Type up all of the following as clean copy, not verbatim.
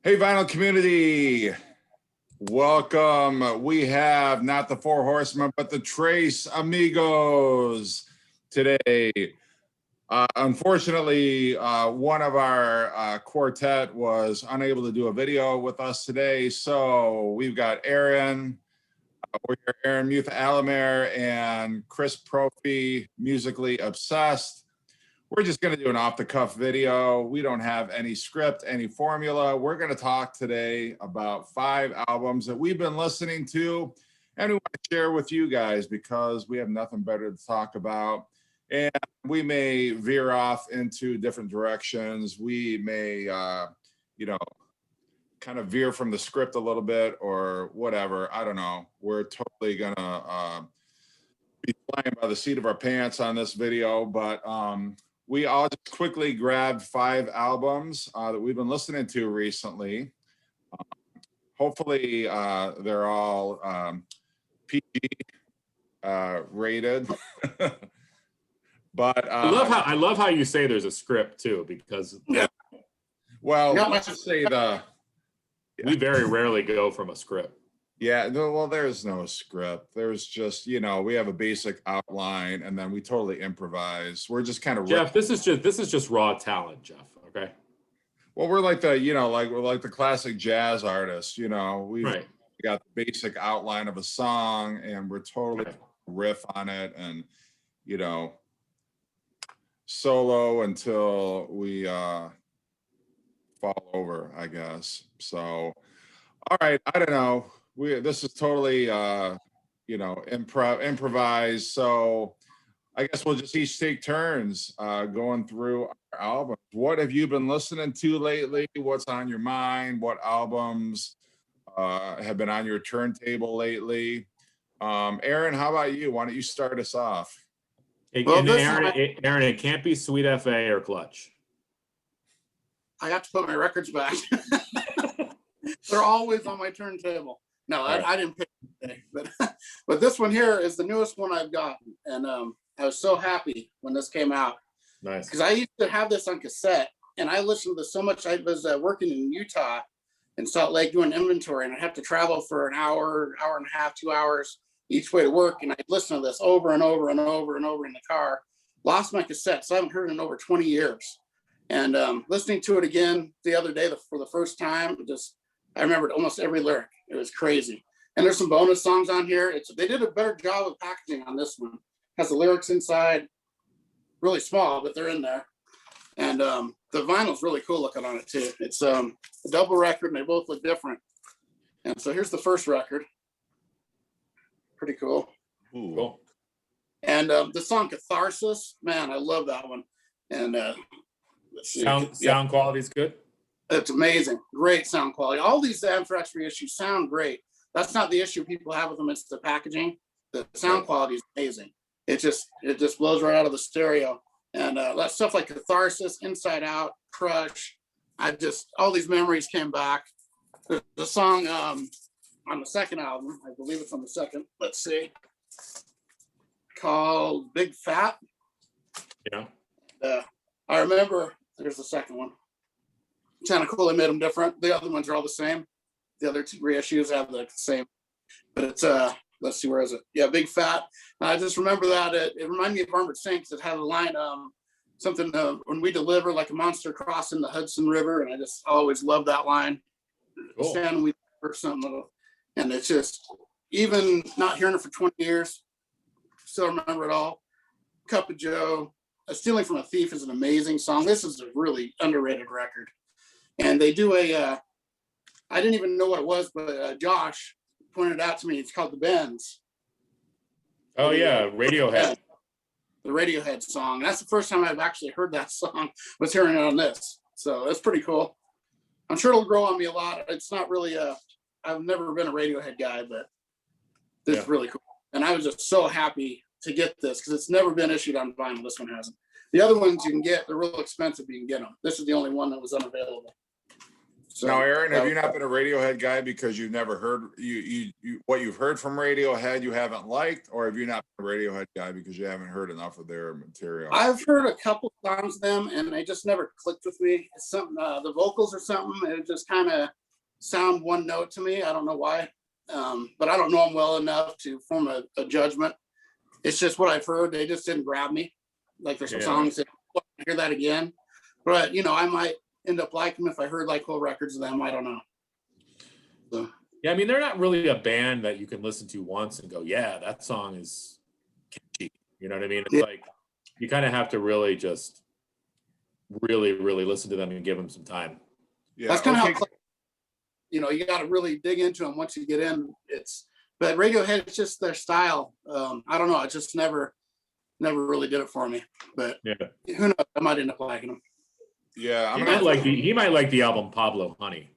Hey, vinyl community, welcome. We have not the Four Horsemen, but the Trace Amigos today. Unfortunately, one of our quartet was unable to do a video with us today, so we've got Aaron. We're here, Aaron, Mutha Alamare, and Chris Propfe, Musically Obsessed. We're just going to do an off-the-cuff video. We don't have any script, any formula. We're going to talk today about 5 albums that we've been listening to and we want to share with you guys because we have nothing better to talk about. And we may veer off into different directions. We may, kind of veer from the script a little bit or whatever. I don't know. We're totally going to be flying by the seat of our pants on this video, but we all just quickly grabbed 5 albums that we've been listening to recently. Hopefully, they're all PG rated. But I love how you say there's a script too, because well, let's just say we very rarely go from a script. Yeah, well, there's no script. There's just, we have a basic outline and then we totally improvise. We're just kind of Jeff, this is just raw talent, Jeff, okay? Well, we're like the, we're like the classic jazz artists, we got the basic outline of a song and we're totally riff on it and, solo until we fall over, I guess. So, all right, I don't know. This is totally, improvised. So I guess we'll just each take turns going through our albums. What have you been listening to lately? What's on your mind? What albums have been on your turntable lately? Aaron, how about you? Why don't you start us off? Aaron, it can't be Sweet FA or Clutch. I have to put my records back. They're always on my turntable. No, I didn't pick it today, but this one here is the newest one I've gotten, and I was so happy when this came out. Nice, because I used to have this on cassette, and I listened to this so much. I was working in Utah, in Salt Lake, doing inventory, and I'd have to travel for an hour and a half, 2 hours each way to work, and I'd listen to this over and over and over and over in the car. Lost my cassette, so I haven't heard it in over 20 years. And listening to it again the other day for the first time, I remembered almost every lyric. It was crazy. And there's some bonus songs on here. They did a better job of packaging on this one. Has the lyrics inside, really small, but they're in there. And the vinyl's really cool looking on it too. It's a double record and they both look different. And so here's the first record. Pretty cool. Ooh, cool. And the song Catharsis, man, I love that one. And sound quality's good. It's amazing. Great sound quality. All these Anthrax reissues sound great. That's not the issue people have with them. It's the packaging. The sound quality is amazing. It just blows right out of the stereo. And that stuff like Catharsis, Inside Out, Crush. All these memories came back. The song on the second album, I believe it's on the second. Let's see. Called Big Fat. Yeah. I remember. There's the second one. Kind of cool. They made them different. The other ones are all the same. The other 2 reissues have the same. But it's let's see, where is it? Yeah, Big Fat. I just remember that it reminded me of Armored Saint because it had a line something when we deliver like a monster crossing the Hudson River, and I just always loved that line. Cool. Stand we or something, and it's just even not hearing it for 20 years, still remember it all. Cup of Joe. Stealing from a Thief is an amazing song. This is a really underrated record. And they do I didn't even know what it was, but Josh pointed it out to me. It's called The Bends. Oh yeah, Radiohead. The Radiohead song. That's the first time I've actually heard that song, was hearing it on this. So that's pretty cool. I'm sure it'll grow on me a lot. It's not really I've never been a Radiohead guy, but this is really cool. And I was just so happy to get this because it's never been issued on vinyl. This one hasn't. The other ones you can get, they're real expensive, but you can get them. This is the only one that was unavailable. So, Now, Aaron, have you not been a Radiohead guy because you've never heard what you've heard from Radiohead you haven't liked, or have you not been a Radiohead guy because you haven't heard enough of their material? I've heard a couple songs of them, and they just never clicked with me. It's something, the vocals or something. It just kind of sound one note to me. I don't know why, but I don't know them well enough to form a judgment. It's just what I've heard. They just didn't grab me. Like there's some songs that I hear that again, but I might end up liking them if I heard like whole records of them. I don't know. So. Yeah, I mean, they're not really a band that you can listen to once and go, yeah, that song is catchy. You know what I mean? It's like you kind of have to really just really listen to them and give them some time. Yeah, that's kind of how you got to really dig into them once you get in. But Radiohead, it's just their style. I don't know. It just never really did it for me. But who knows? I might end up liking them. Yeah, he might like the album Pablo Honey.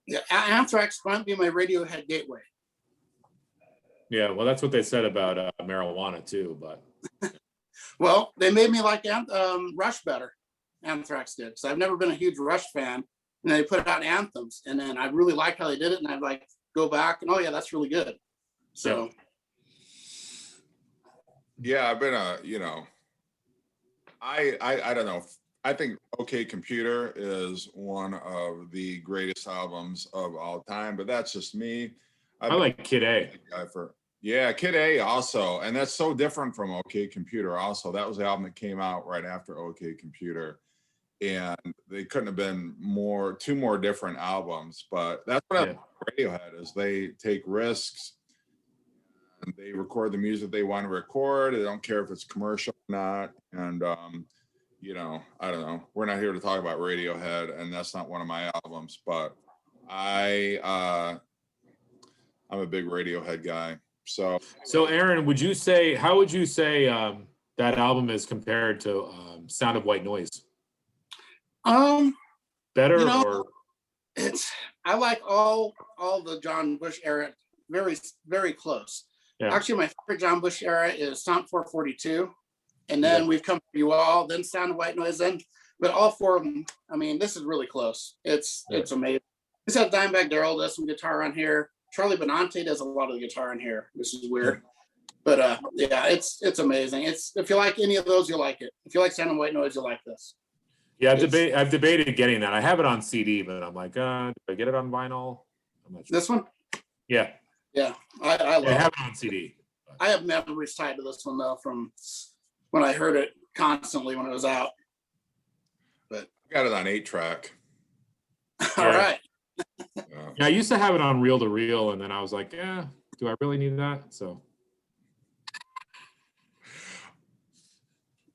Yeah, Anthrax might be my Radiohead gateway. Yeah, well, that's what they said about marijuana too. But well, they made me like Rush better. Anthrax did, because I've never been a huge Rush fan. And they put out Anthems, and then I really liked how they did it, and I'd like go back and that's really good. So. Yeah, I've been I don't know. I think OK Computer is one of the greatest albums of all time, but that's just me. I like Kid A. Kid A also, and that's so different from OK Computer also. That was the album that came out right after OK Computer, and they couldn't have been two more different albums, but that's what I like Radiohead is. They take risks. And they record the music they want to record. They don't care if it's commercial or not. And, I don't know. We're not here to talk about Radiohead, and that's not one of my albums, but I'm a big Radiohead guy. So Aaron, how would you say that album is compared to Sound of White Noise? Better or? I like all the John Bush era, very, very close. Yeah. Actually, my favorite John Bush era is Stomp 442. And then we've come for you all, then Sound of White Noise, but all four of them, I mean, this is really close. It's amazing. This has Dimebag Darrell does some guitar on here. Charlie Benante does a lot of the guitar on here. This is weird. But it's amazing. If you like any of those, you'll like it. If you like Sound of White Noise, you'll like this. Yeah, I've debated getting that. I have it on CD, but I'm like, do I get it on vinyl? I'm not sure. This one? Yeah. Yeah, I love it. I have it on CD. I have memories tied to this one though from when I heard it constantly when it was out. But I got it on 8-track. All right. Yeah, I used to have it on reel to reel, and then I was like, do I really need that? So.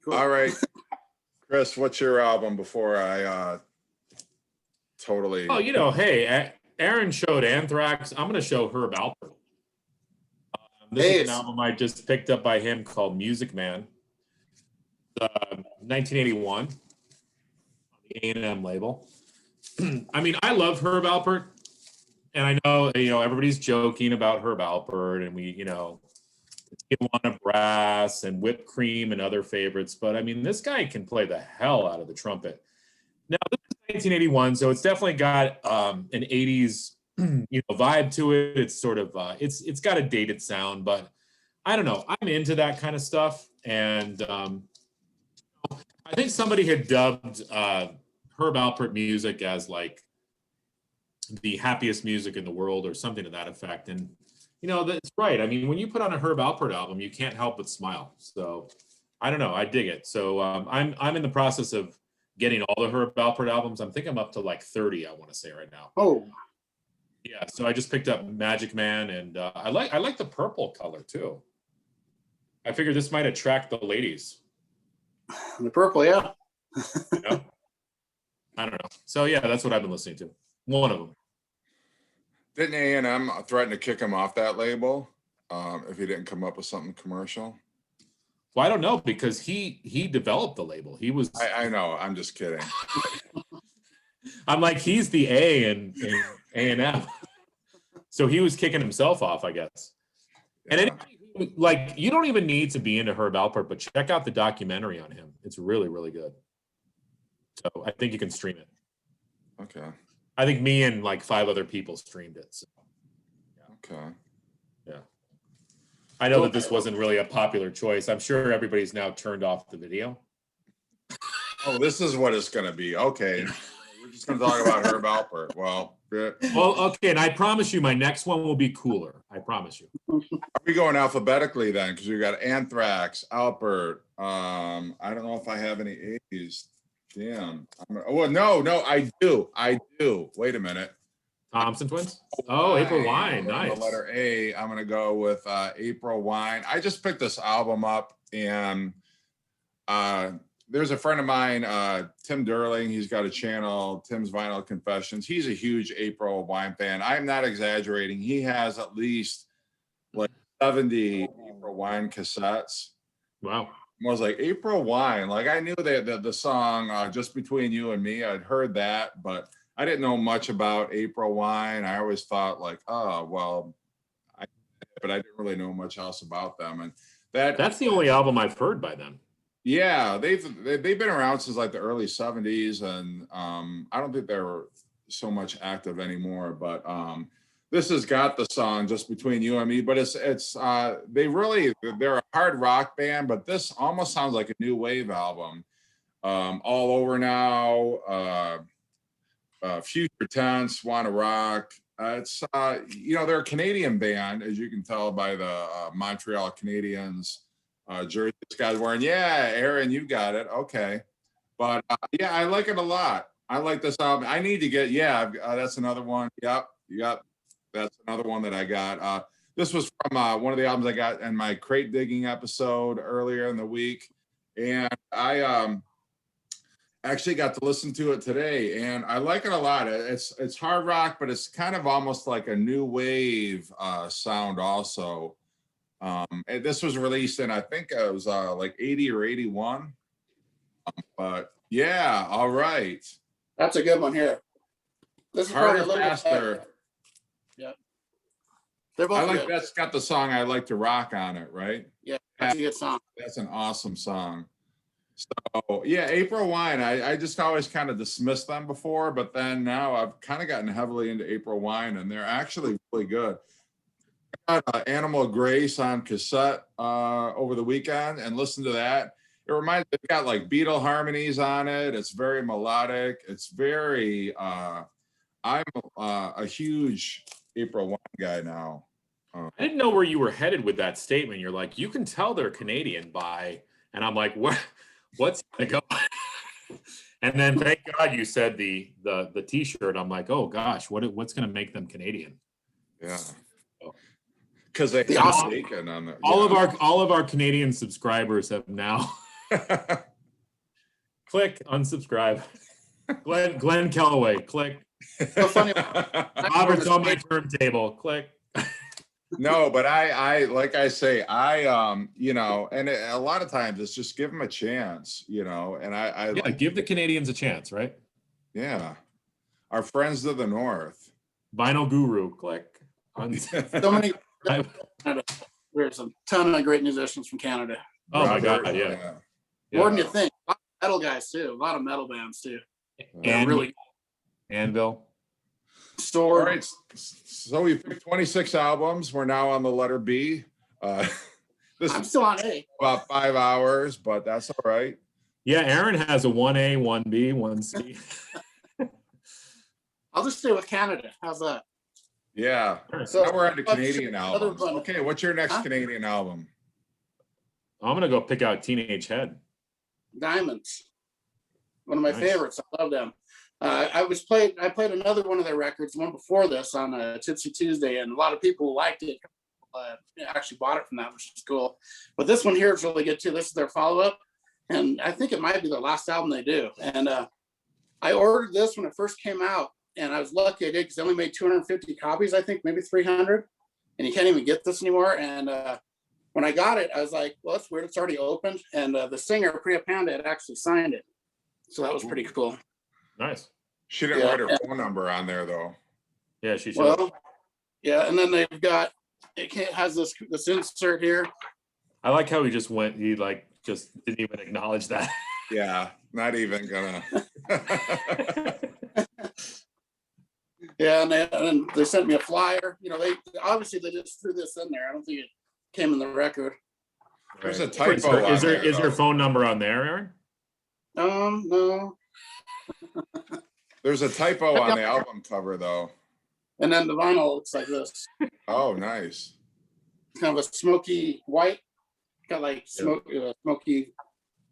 Cool. All right, Chris, what's your album before I totally? Oh, hey. Aaron showed Anthrax. I'm going to show Herb Alpert. This is an album I just picked up by him called Music Man. 1981 on the A&M label. I mean, I love Herb Alpert. And I know, everybody's joking about Herb Alpert and we, Tijuana Brass and Whipped Cream and other favorites. But I mean, this guy can play the hell out of the trumpet. Now, this is 1981, so it's definitely got an 80s, vibe to it. It's sort of, it's got a dated sound, but I don't know. I'm into that kind of stuff. And I think somebody had dubbed Herb Alpert music as like the happiest music in the world or something to that effect. And, that's right. I mean, when you put on a Herb Alpert album, you can't help but smile. So I don't know. I dig it. So I'm in the process of getting all the Herb Alpert albums. I think I'm up to like 30, I want to say right now. Oh, yeah. So I just picked up Magic Man, and I like the purple color too. I figured this might attract the ladies. The purple, yeah. I don't know. So yeah, that's what I've been listening to. One of them. Didn't A&M threaten to kick him off that label if he didn't come up with something commercial? Well, I don't know, because he developed the label. He was. I know. I'm just kidding. I'm like, he's the A in A&M. So he was kicking himself off, I guess. Yeah. And you don't even need to be into Herb Alpert, but check out the documentary on him. It's really, really good. So I think you can stream it. Okay. I think me and like 5 other people streamed it. So. Okay. Yeah. I know that this wasn't really a popular choice. I'm sure everybody's now turned off the video. Oh, this is what it's going to be. Okay. We're just going to talk about Herb Alpert. Well, okay. And I promise you, my next one will be cooler. I promise you. are we going alphabetically then? Because we got Anthrax, Alpert. I don't know if I have any A's. Damn. Well, no, I do. Wait a minute. Thompson Twins. Oh, April Wine. Nice. The letter A. I'm going to go with April Wine. I just picked this album up, and there's a friend of mine, Tim Durling. He's got a channel, Tim's Vinyl Confessions. He's a huge April Wine fan. I'm not exaggerating. He has at least like 70 April Wine cassettes. Wow. I was like, April Wine. Like, I knew that the song Just Between You and Me, I'd heard that, but I didn't know much about April Wine. I always thought like, oh, well, but I didn't really know much else about them. And that's the only album I've heard by them. Yeah, they've been around since like the early 70s, and I don't think they're so much active anymore. But this has got the song Just Between You and Me, but they're a hard rock band, but this almost sounds like a new wave album. All Over Now, Future Tense, Wanna Rock. It's they're a Canadian band, as you can tell by the Montreal Canadiens jersey this guy's wearing. Yeah, Aaron, you got it. Okay, but yeah, I like it a lot. I like this album. I need to get. That's another one. Yep. That's another one that I got. This was from one of the albums I got in my crate digging episode earlier in the week, and I actually got to listen to it today, and I like it a lot. It's hard rock, but it's kind of almost like a new wave sound also. This was released in, I think it was like 80 or 81. But yeah, all right. That's a good one here. This is Harder, probably a little faster. Yeah. They're both I like good. that's got the song I Like to Rock on it, right? Yeah, that's a good song. That's an awesome song. So yeah, April Wine. I just always kind of dismissed them before, but then now I've kind of gotten heavily into April Wine, and they're actually really good. I got Animal Grace on cassette over the weekend and listened to that. It reminds me, it's got like Beatle harmonies on it. It's very melodic. It's very I'm a huge April Wine guy now. I didn't know where you were headed with that statement. You're like, you can tell they're Canadian by, and I'm like, what's gonna go? And then thank God you said the T-shirt. I'm like, oh gosh, what's gonna make them Canadian? Yeah. Because they awesome. taken on the, all of our Canadian subscribers have now click unsubscribe. Glenn Kellaway, click. So funny. Robert's on my turntable, click. No, but I like I say, and a lot of times it's just give them a chance, and I give the Canadians a chance, right? Yeah. Our friends to the north. Vinyl Guru, click. So many. There's a ton of great musicians from Canada. Oh my God, yeah. More than you think. A lot of metal guys too. A lot of metal bands too. And really Anvil. Sword. All right. So we picked 26 albums. We're now on the letter B. This I'm is still on A. about 5 hours, but that's all right. Yeah, Aaron has a 1A, 1B, 1C. I'll just stay with Canada. How's that? Yeah. So now we're on to Canadian albums. one. Okay, what's your next Canadian album? I'm gonna go pick out Teenage Head. Diamonds. One of my Nice. favorites. I love them. I played another one of their records, one before this on a Tipsy Tuesday, and a lot of people liked it. Actually bought it from that, which is cool. But this one here is really good too. This is their follow-up, and I think it might be their last album they do. And I ordered this when it first came out, and I was lucky I did because they only made 250 copies, I think, maybe 300, and you can't even get this anymore. And when I got it, I was like, well, that's weird. It's already opened, and the singer Priya Panda had actually signed it, so that was pretty cool. Nice. She didn't write her phone number on there though. Yeah, she should. Well, yeah, and then they've got has this insert here. I like how he just didn't even acknowledge that. Yeah, not even gonna. Yeah, and they sent me a flyer. You know, they obviously they just threw this in there. I don't think it came in the record. There's a Right. typo on Is there, there though. phone number on there, Aaron? No. There's a typo on the album cover, though. And then the vinyl looks like this. Oh, nice. Kind of a smoky white. Got like smoky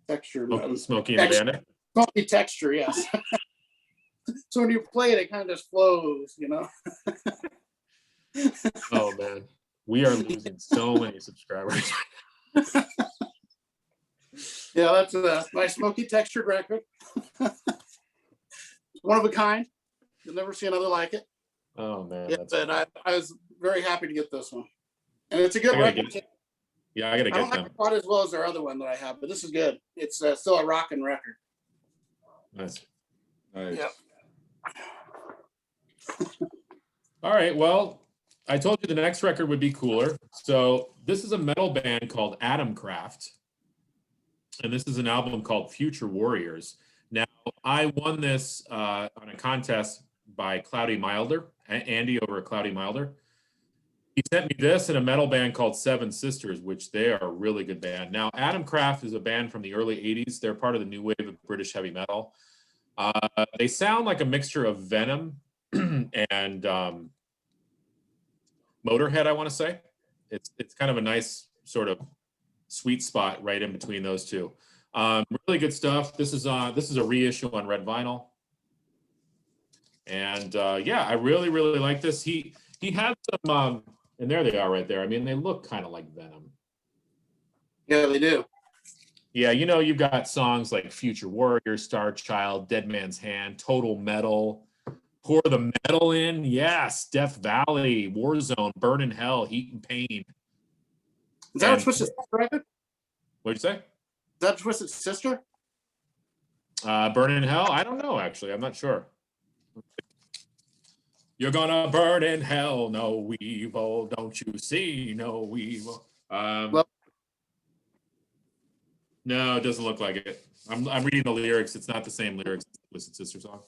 texture. Smokey and the Bandit? Smoky texture, yes. So when you play it, it kind of just flows, you know? Oh, man. We are losing so many subscribers. Yeah, that's my smoky textured record. One of a kind. You'll never see another like it. Oh, man. Yeah, but I was very happy to get this one. And it's a good record. Yeah, I got to I don't get like them. it quite as well as their other one that I have, but this is good. It's still a rocking record. Nice. Nice. Yep. All right. Well, I told you the next record would be cooler. So this is a metal band called Atomcraft. And this is an album called Future Warriors. Now, I won this on a contest by Cloudy Milder, Andy over at Cloudy Milder. He sent me this and a metal band called Seven Sisters, which they are a really good band. Now, Atomcraft is a band from the early 80s. They're part of the new wave of British heavy metal. They sound like a mixture of Venom and Motorhead, I want to say. It's kind of a nice sort of sweet spot right in between those two. Really good stuff. This is a reissue on red vinyl. And yeah, I really, really like this. He had some, and there they are right there. I mean, they look kind of like Venom. Yeah, they do. Yeah, you know, you've got songs like Future Warrior, Star Child, Dead Man's Hand, Total Metal, Pour the Metal In, yes, Death Valley, Warzone, Burn in Hell, Heat and Pain. Is that a Twisted Sister record? What'd you say? Is that Twisted Sister? Burn in Hell? I don't know, actually. I'm not sure. You're gonna burn in hell, no evil. Don't you see no evil? No, it doesn't look like it. I'm reading the lyrics. It's not the same lyrics as the Twisted Sister song.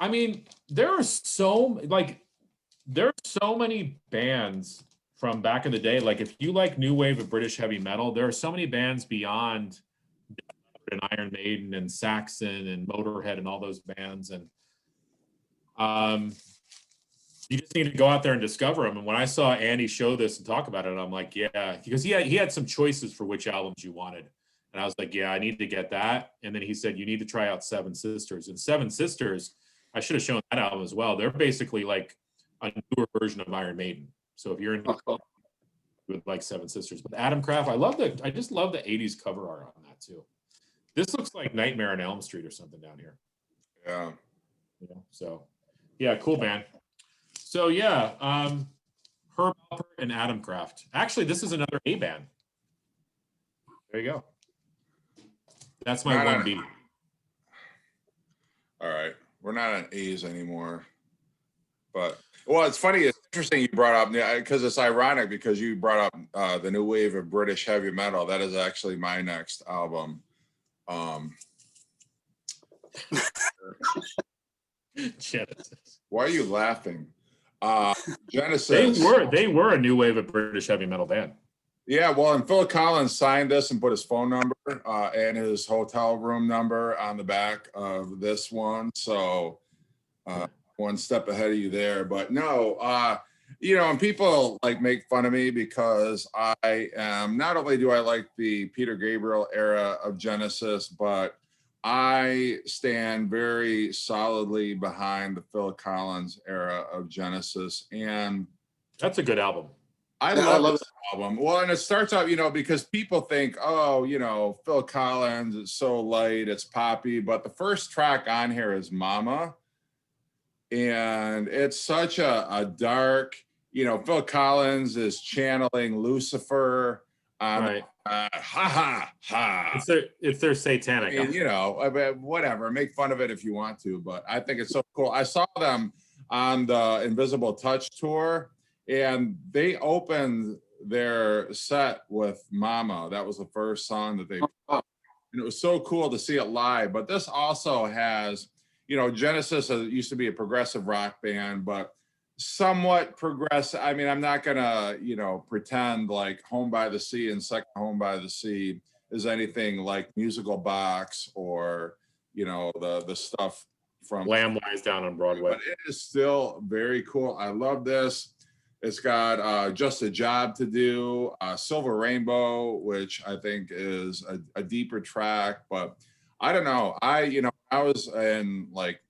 I mean, there are so many bands from back in the day. Like, if you like new wave of British heavy metal, there are so many bands beyond and Iron Maiden and Saxon and Motorhead and all those bands. And you just need to go out there and discover them. And when I saw Andy show this and talk about it, I'm like, yeah, because he had some choices for which albums you wanted. And I was like, yeah, I need to get that. And then he said, you need to try out Seven Sisters. And Seven Sisters, I should have shown that album as well. They're basically like a newer version of Iron Maiden. So if you're in with like Seven Sisters, but Atomcraft, I just love the 80s cover art on that too. This looks like Nightmare on Elm Street or something down here. Yeah. You know, so yeah, cool band. So yeah, Herb Alpert and Atomcraft. Actually, this is another A band. There you go. That's my 1B. All right. We're not on A's anymore. But, well, it's funny. It's interesting you brought up, because it's ironic because you brought up the new wave of British heavy metal. That is actually my next album. Genesis. Why are you laughing? Genesis. They were a new wave of British heavy metal band. Yeah, well, and Phil Collins signed this and put his phone number and his hotel room number on the back of this one. So one step ahead of you there. But no, you know, and people like make fun of me because I am, not only do I like the Peter Gabriel era of Genesis, but I stand very solidly behind the Phil Collins era of Genesis. And that's a good album. I love this album. Well, and it starts out, you know, because people think, oh, you know, Phil Collins is so light, it's poppy. But the first track on here is Mama. And it's such a dark, you know, Phil Collins is channeling Lucifer. Right. Ha ha ha. It's their satanic. I mean, you know, whatever. Make fun of it if you want to, but I think it's so cool. I saw them on the Invisible Touch tour, and they opened their set with Mama. That was the first song that they, and it was so cool to see it live. But this also has, you know, Genesis used to be a progressive rock band, but somewhat progressive. I mean, I'm not gonna, you know, pretend like Home by the Sea and Second Home by the Sea is anything like Musical Box or, you know, the stuff from Lamb Lies Down on Broadway. But it is still very cool. I love this. It's got Just a Job to Do, Silver Rainbow, which I think is a deeper track, but I don't know. You know, I was in like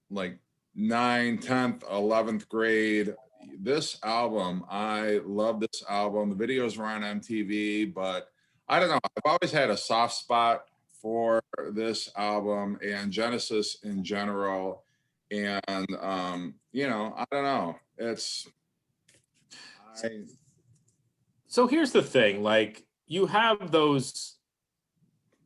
9th, 10th, 11th grade. This album, I love this album. The videos were on MTV, but I don't know. I've always had a soft spot for this album and Genesis in general. And, you know, I don't know. So here's the thing, like, you have those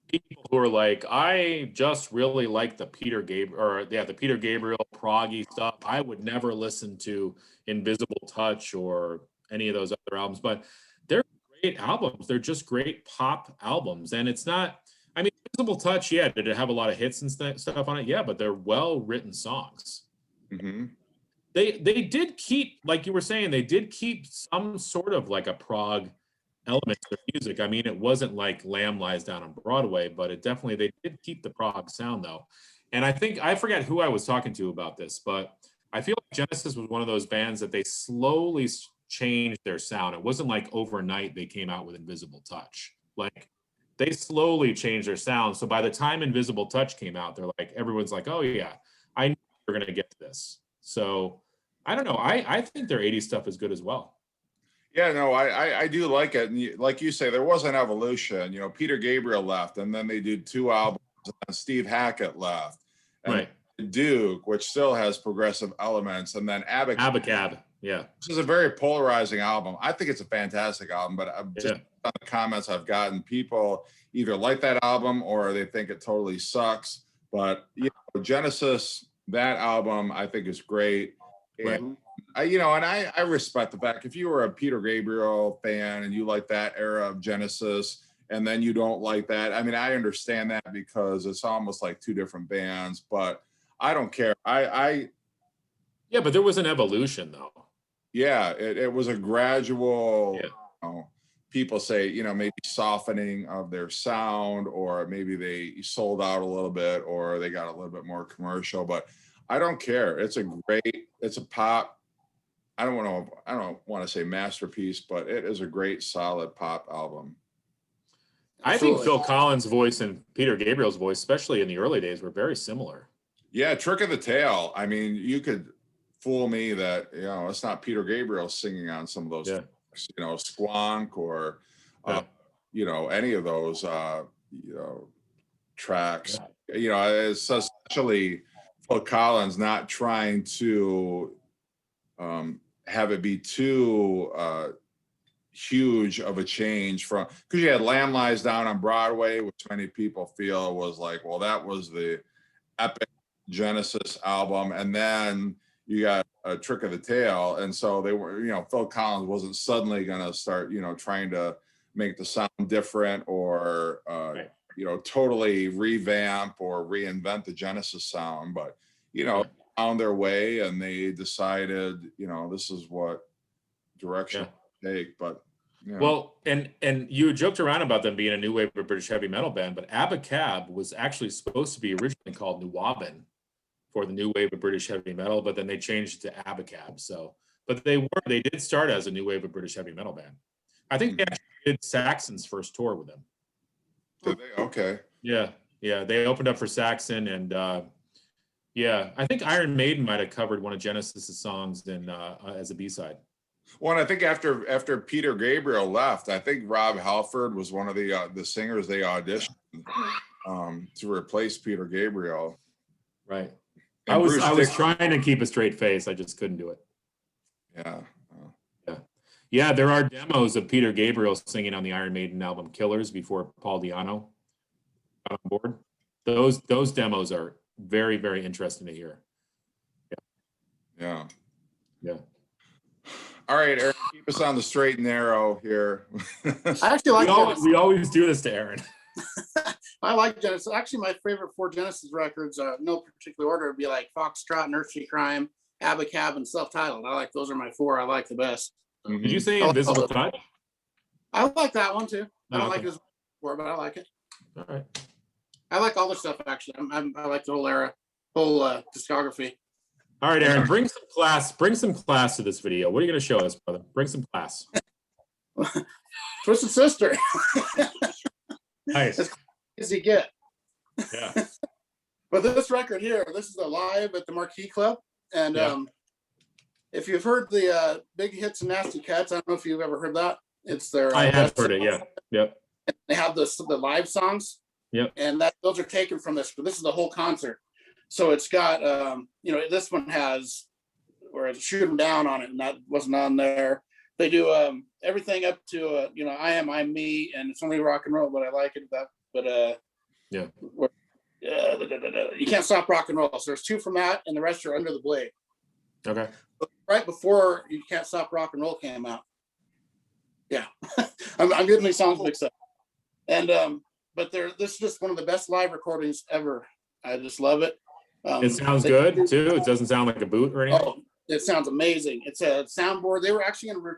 people who are like, I just really like the Peter Gabriel, proggy stuff. I would never listen to Invisible Touch or any of those other albums, but they're great albums. They're just great pop albums. And it's not, I mean, Invisible Touch, yeah, did it have a lot of hits and stuff on it? Yeah, but they're well-written songs. Mm-hmm. They did keep, like you were saying, they did keep some sort of like a prog element to their music. I mean, it wasn't like Lamb Lies Down on Broadway, but they did keep the prog sound though. And I think, I forget who I was talking to about this, but I feel like Genesis was one of those bands that they slowly changed their sound. It wasn't like overnight they came out with Invisible Touch. Like, they slowly changed their sound. So by the time Invisible Touch came out, they're like, everyone's like, oh yeah, I knew we were going to get to this. So I don't know. I think their 80s stuff is good as well. Yeah, no, I do like it. And like you say, there was an evolution. You know, Peter Gabriel left, and then they did 2 albums, and Steve Hackett left. And Right. Duke, which still has progressive elements, and then Abacab. Yeah. This is a very polarizing album. I think it's a fantastic album, but I'm just on the comments I've gotten, people either like that album or they think it totally sucks. But you know, Genesis, that album I think is great. Right. And I respect the fact if you were a Peter Gabriel fan and you like that era of Genesis and then you don't like that, I mean, I understand that because it's almost like 2 different bands, but I don't care. Yeah, but there was an evolution though. Yeah, it was a gradual, people say, you know, maybe softening of their sound, or maybe they sold out a little bit, or they got a little bit more commercial, but I don't care. It's a pop. I don't want to say masterpiece, but it is a great, solid pop album. I think Phil Collins' voice and Peter Gabriel's voice, especially in the early days, were very similar. Yeah, Trick of the Tail. I mean, you could fool me that, you know, it's not Peter Gabriel singing on some of those, you know, Squonk or, you know, any of those, you know, tracks. You know, it's especially Phil Collins not trying to have it be too huge of a change from, because you had Lamb Lies Down on Broadway, which many people feel was like, well, that was the epic Genesis album, and then you got a Trick of the Tail, and so they were, you know, Phil Collins wasn't suddenly going to start, you know, trying to make the sound different or you know, totally revamp or reinvent the Genesis sound, but you know, found their way and they decided, you know, this is what direction to take. But you know. Well, and you joked around about them being a new wave of British heavy metal band, but Abacab was actually supposed to be originally called Nuwabin for the new wave of British heavy metal, but then they changed it to Abacab. So, but they did start as a new wave of British heavy metal band. I think they actually did Saxon's first tour with them. Did they? Okay. Yeah, they opened up for Saxon, and I think Iron Maiden might have covered one of Genesis' songs as a B-side. Well, and I think after Peter Gabriel left, I think Rob Halford was one of the singers they auditioned to replace Peter Gabriel. Right. And I was trying to keep a straight face. I just couldn't do it. Yeah. Yeah, there are demos of Peter Gabriel singing on the Iron Maiden album Killers before Paul Di'Anno got on board. Those demos are very, very interesting to hear. Yeah. All right, Aaron, keep us on the straight and narrow here. I actually like we always do this to Aaron. I like Genesis. Actually, my favorite 4 Genesis records, no particular order, would be like Foxtrot, Nursery Crime, Abacab, and Self-Titled. I like those are my 4 I like the best. Did you say I like Invisible Touch? I like that one too. I don't like Okay. it as before, but I like it. All right. I like all the stuff actually. I like the whole era, whole discography. All right, Aaron, bring some class. Bring some class to this video. What are you going to show us, brother? Bring some class. Twisted Sister. Nice. As close as you get. Yeah. But this record here, this is a live at the Marquee Club, and Yeah. if you've heard the Big Hits and Nasty Cats, I don't know if you've ever heard that. It's their. I have heard it. Yeah. Yep. They have the live songs. Yep. And those are taken from this, but this is the whole concert. So it's got, this one has where it's Shoot 'Em Down on it, and that wasn't on there. They do everything up to, I'm Me, and It's Only Rock and Roll, but I like it. Yeah. You Can't Stop Rock and Roll. So there's 2 from that, and the rest are Under the Blade. Okay. Right before You Can't Stop Rock and Roll came out. Yeah. I'm getting these songs mixed up. And, but this is just one of the best live recordings ever. I just love it. It sounds good too. It doesn't sound like a boot or anything. Oh, it sounds amazing. It's a soundboard. They were actually going to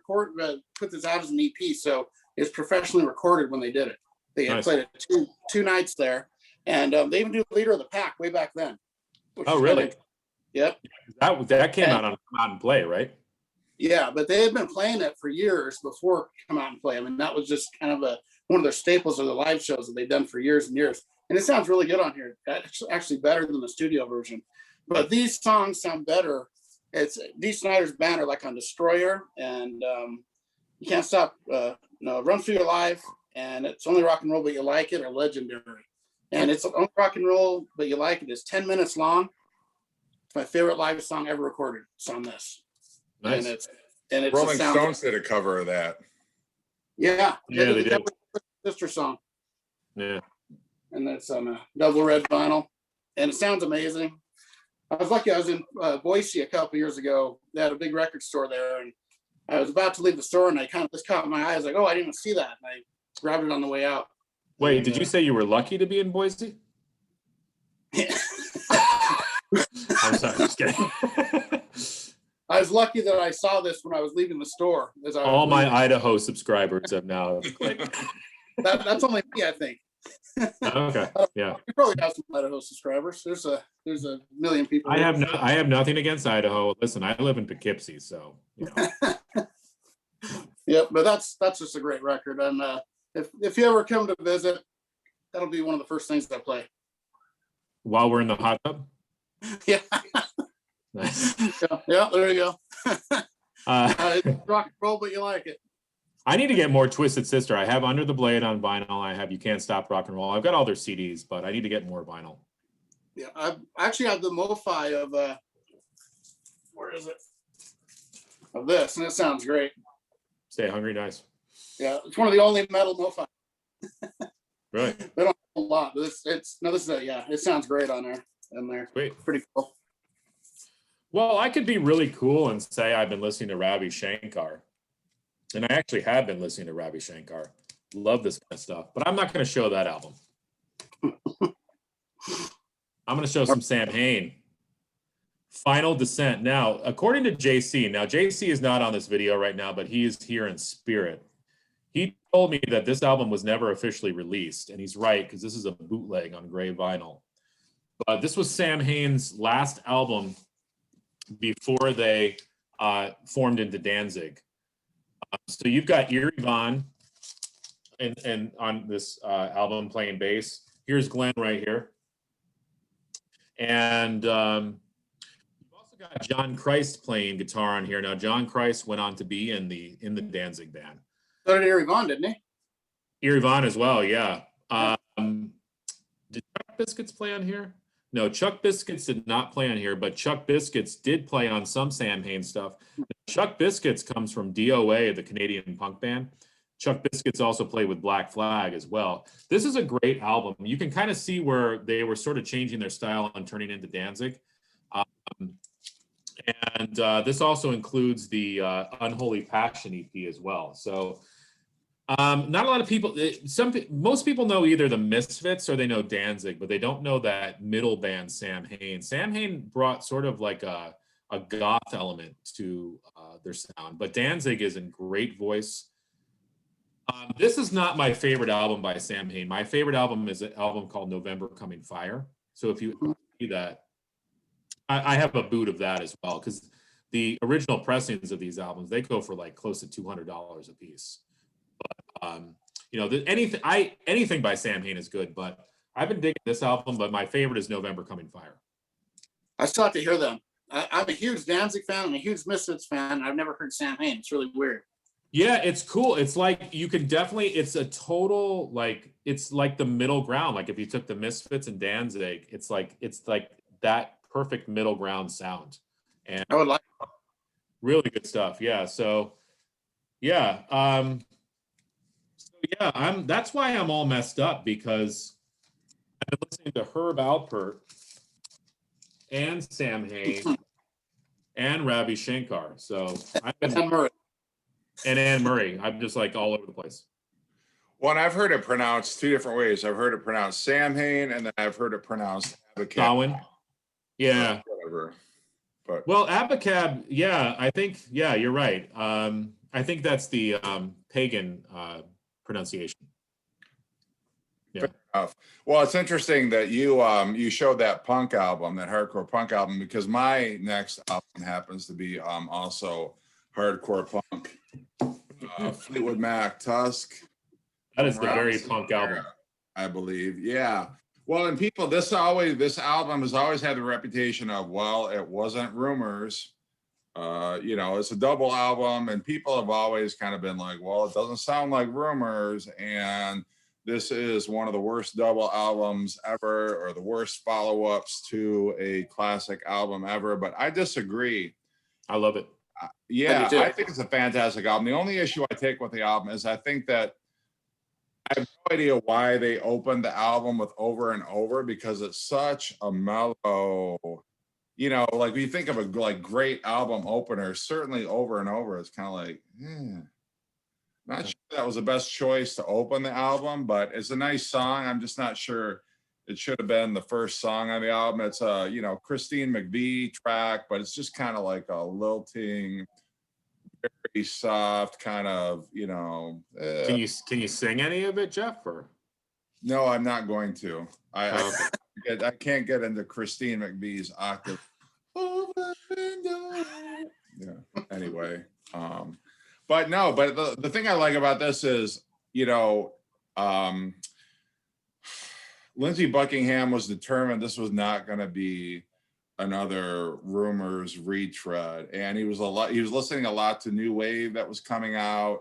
put this out as an EP, so it's professionally recorded when they did it. They had played it two nights there, and they even do Leader of the Pack way back then. Oh, really? Yep. That came out on Come Out and Play, right? Yeah, but they had been playing it for years before Come Out and Play. I mean, that was just kind of one of their staples of the live shows that they've done for years and years. And it sounds really good on here. It's actually better than the studio version. But these songs sound better. It's Dee Snider's band are like on Destroyer and You Can't Stop, Run For Your Life, and It's Only Rock and Roll But You Like It, or Legendary. And It's Only Rock and Roll But You Like It is 10 minutes long. It's my favorite live song ever recorded. It's on this. Nice. And it's Rolling Stones did a cover of that. Yeah, they did. Sister song. Yeah. And that's on a double red vinyl, and it sounds amazing. I was lucky. I was in Boise a couple years ago. They had a big record store there, and I was about to leave the store, and I kind of just caught my eye. I was like, "Oh, I didn't even see that." And I grabbed it on the way out. Wait, and, did you say you were lucky to be in Boise? I'm sorry, just kidding. I was lucky that I saw this when I was leaving the store. All my Idaho subscribers have now. That's only me, I think. Okay. Yeah. You probably have some Idaho subscribers. There's a million people. I have nothing against Idaho. Listen, I live in Poughkeepsie, so Yeah, but that's just a great record. And if you ever come to visit, that'll be one of the first things I play. While we're in the hot tub. Yeah. Nice. Yeah, there you go. It's rock and roll, but you like it. I need to get more Twisted Sister. I have Under the Blade on vinyl. I have You Can't Stop Rock and Roll. I've got all their CDs, but I need to get more vinyl. Yeah, I actually have the MoFi of where is it? Of this, and it sounds great. Stay Hungry, nice. Yeah, it's one of the only metal MoFi. Right. They don't have a lot, but it sounds great on there. And they're pretty cool. Well, I could be really cool and say I've been listening to Ravi Shankar. And I actually have been listening to Ravi Shankar. Love this kind of stuff. But I'm not going to show that album. I'm going to show some Sam Hain. Final Descent. Now, according to JC, JC is not on this video right now, but he is here in spirit. He told me that this album was never officially released. And he's right, because this is a bootleg on gray vinyl. But this was Sam Hain's last album before they formed into Danzig. So you've got Eerie Von and on this album playing bass. Here's Glenn right here. And you've also got John Christ playing guitar on here. Now, John Christ went on to be in the Danzig band. So did Eerie Von, didn't he? Eerie Von as well, yeah. Did Chuck Biscuits play on here? No, Chuck Biscuits did not play on here, but Chuck Biscuits did play on some Sam Hain stuff. Chuck Biscuits comes from DOA, the Canadian punk band. Chuck Biscuits also played with Black Flag as well. This is a great album. You can kind of see where they were sort of changing their style and turning into Danzig. This also includes the Unholy Passion EP as well. So Not a lot of people. Most people know either the Misfits or they know Danzig, but they don't know that middle band, Sam Hain. Sam Hain brought sort of like a goth element to their sound, but Danzig is in great voice. This is not my favorite album by Sam Hain. My favorite album is an album called November Coming Fire. So if you see that, I have a boot of that as well, because the original pressings of these albums, they go for like close to $200 a piece. But anything by Sam Hain is good, but I've been digging this album, but my favorite is November Coming Fire. I still have to hear them. I'm a huge Danzig fan and a huge Misfits fan. I've never heard Sam Hain. It's really weird. Yeah, it's cool. It's like you can definitely, it's a total, like, it's like the middle ground. Like if you took the Misfits and Danzig, it's like that perfect middle ground sound. And I would like really good stuff. Yeah. So yeah. That's why I'm all messed up, because I've been listening to Herb Alpert and Sam Hain and Ravi Shankar. So I've been and Anne Murray. I'm just like all over the place. Well, and I've heard it pronounced two different ways. I've heard it pronounced Sam Hain, and then I've heard it pronounced Abacab. Yeah. Whatever. But well, Abacab, yeah, I think, yeah, you're right. I think that's the pagan pronunciation. Yeah. Fair enough. Well, it's interesting that you showed that punk album, that hardcore punk album, because my next album happens to be also hardcore punk. Fleetwood Mac, Tusk. That is the very punk album, I believe. Yeah. Well, and people, this album has always had the reputation of, well, it wasn't Rumors. It's a double album, and people have always kind of been like, well, it doesn't sound like Rumors, and this is one of the worst double albums ever, or the worst follow-ups to a classic album ever. But I disagree. I love it. I think it's a fantastic album. The only issue I take with the album is I think that I have no idea why they opened the album with Over and Over, because it's such a mellow, like when you think of a great album opener, certainly Over and Over is kind of like, not sure that was the best choice to open the album, but it's a nice song. I'm just not sure it should have been the first song on the album. It's a, Christine McVie track, but it's just kind of like a lilting, very soft kind of, Can you sing any of it, Jeff? Or no, I'm not going to. I can't get into Christine McVie's octave. Yeah. Anyway, but the thing I like about this is, Lindsey Buckingham was determined this was not going to be another Rumors retread, and he was listening a lot to new wave that was coming out,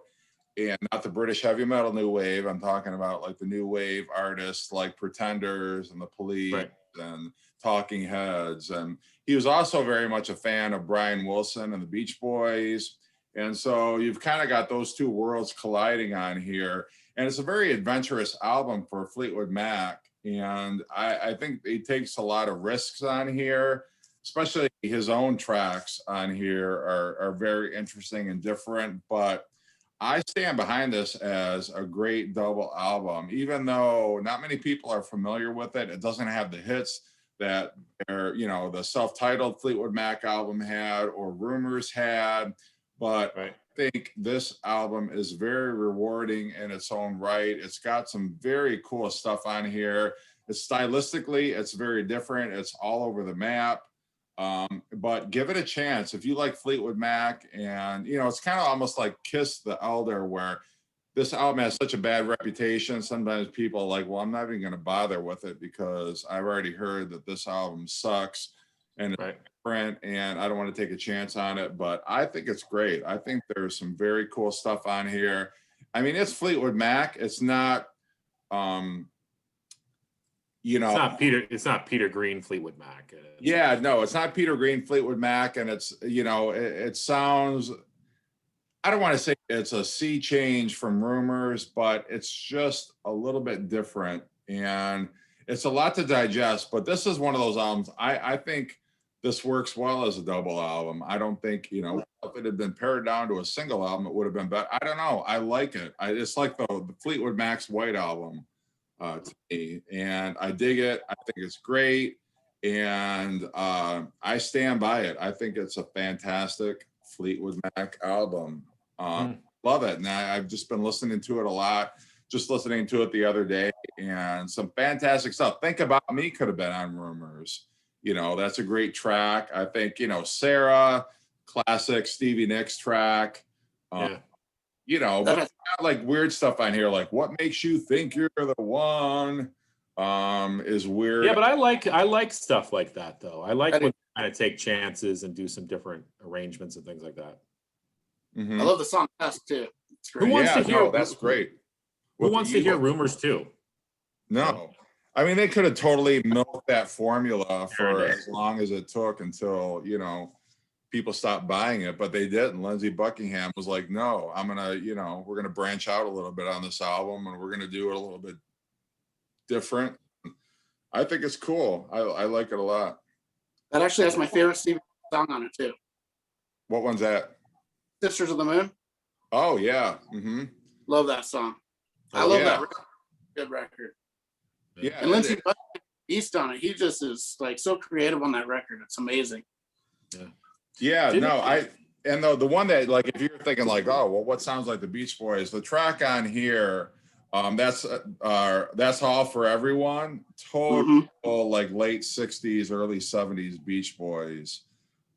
and not the British heavy metal new wave. I'm talking about like the new wave artists like Pretenders and the Police, right, and Talking Heads, and he was also very much a fan of Brian Wilson and the Beach Boys. And so you've kind of got those two worlds colliding on here, and it's a very adventurous album for Fleetwood Mac. And I think he takes a lot of risks on here, especially his own tracks on here are very interesting and different. But I stand behind this as a great double album, even though not many people are familiar with it. It doesn't have the hits that the self-titled Fleetwood Mac album had or Rumors had. But right, I think this album is very rewarding in its own right. It's got some very cool stuff on here. It's stylistically, it's very different. It's all over the map. But give it a chance if you like Fleetwood Mac. And it's kind of almost like Kiss the Elder, where this album has such a bad reputation. Sometimes people are like, well, I'm not even going to bother with it because I've already heard that this album sucks and it's different, and I don't want to take a chance on it. But I think it's great. I think there's some very cool stuff on here. I mean, it's Fleetwood Mac. It's not, it's not Peter Green Fleetwood Mac. It's not Peter Green Fleetwood Mac, and it's it sounds, I don't want to say it's a sea change from Rumors, but it's just a little bit different, and it's a lot to digest. But this is one of those albums I think this works well as a double album. I don't think, if it had been pared down to a single album, it would have been better. I don't know. I like it. It's like the Fleetwood Mac's White Album to me, and I dig it. I think it's great, and I stand by it. I think it's a fantastic Fleetwood Mac album. Love it. And I've just been listening to it a lot, just listening to it the other day, and some fantastic stuff. Think About Me could have been on Rumors. That's a great track. I think, Sarah, classic Stevie Nicks track. But got like weird stuff on here, like What Makes You Think You're the One is weird. Yeah, but I like stuff like that though. I like when you kind of take chances and do some different arrangements and things like that. I love the song Tusk too. It's great. Who wants to hear? That's great. Who wants to hear Rumors too? No. I mean, they could have totally milked that formula for as long as it took until, people stopped buying it, but they didn't. Lindsey Buckingham was like, no, we're going to branch out a little bit on this album, and we're going to do it a little bit different. I think it's cool. I like it a lot. That actually has my favorite Stevie song on it too. What one's that? Sisters of the Moon. Oh, yeah. Love that song. I love that record. Good record. Yeah, and Lindsey Buckingham, East on it. He just is like so creative on that record. It's amazing. Yeah, the one that, like, if you're thinking like, oh, well, what sounds like the Beach Boys? The track on here, that's All for Everyone. Total like late '60s, early '70s Beach Boys.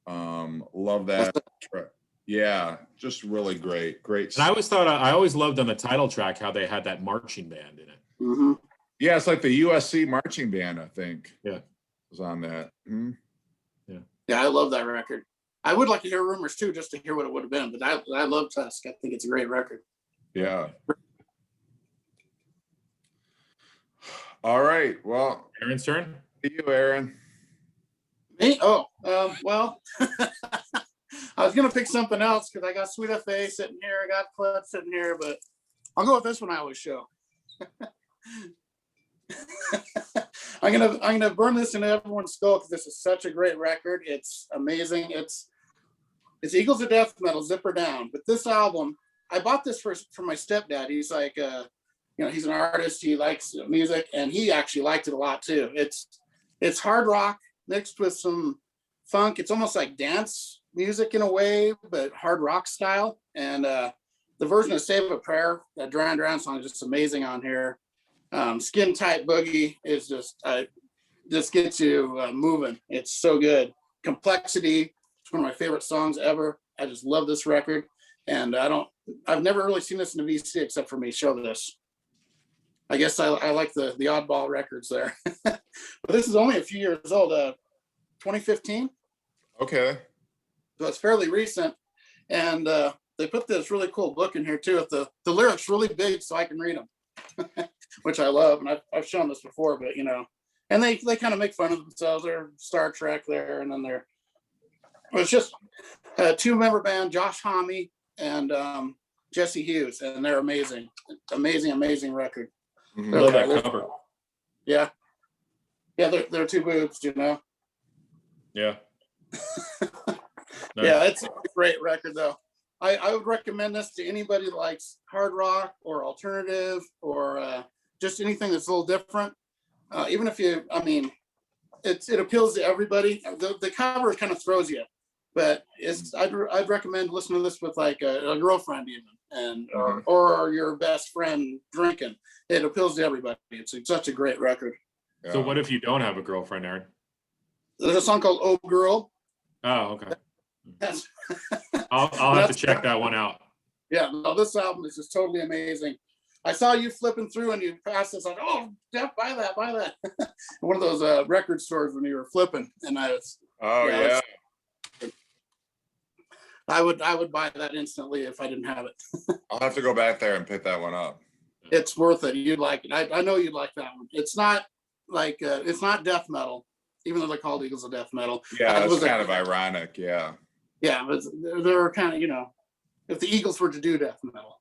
Love that track. Yeah, just really great. And I always loved on the title track how they had that marching band in it. Yeah, it's like the USC marching band, I think. Yeah, was on that. Yeah, I love that record. I would like to hear Rumors too, just to hear what it would have been. But I love Tusk. I think it's a great record. Yeah. All right. Well, Aaron's turn. To you, Aaron. Me? Oh, well, I was gonna pick something else because I got Sweet FA sitting here, I got Cliff sitting here, but I'll go with this one I always show. I'm gonna burn this into everyone's skull because this is such a great record. It's amazing. It's Eagles of Death Metal, Zipper Down. But this album, I bought this for my stepdad. He's like, he's an artist. He likes music, and he actually liked it a lot too. It's hard rock mixed with some funk. It's almost like dance music in a way, but hard rock style. And the version of Save a Prayer, that Duran Duran song, is just amazing on here. Skin Tight Boogie is just gets you moving. It's so good. Complexity. It's one of my favorite songs ever. I just love this record. And I've never really seen this in a VC except for me show this. I guess I like the oddball records there. But this is only a few years old, 2015. Okay. So it's fairly recent. And they put this really cool book in here too, with the lyrics really big so I can read them, which I love. And I've shown this before, but and they kind of make fun of themselves. They're Star Trek there, and then it's just a 2-member band, Josh Homme and Jesse Hughes, and they're amazing. Amazing record. Love that cover. Yeah. They're 2 boobs, Yeah. Nice. Yeah, it's a great record though. I would recommend this to anybody that likes hard rock or alternative or just anything that's a little different. Even if it appeals to everybody. The cover kind of throws you, but I'd recommend listening to this with like a girlfriend even, and or your best friend drinking. It appeals to everybody. It's such a great record. So what if you don't have a girlfriend, Aaron? There's a song called "Oh Girl." Oh, okay. I'll have to check that one out. Yeah, no, this album is just totally amazing. I saw you flipping through and you passed this like, oh, Jeff, buy that. One of those record stores when you were flipping, and I was. Oh yeah. I would buy that instantly if I didn't have it. I'll have to go back there and pick that one up. It's worth it. You'd like it. I know you'd like that one. It's not like it's not death metal, even though they're called Eagles of Death Metal. Yeah, it's kind of ironic. Yeah. Yeah, but they're kind of if the Eagles were to do death metal,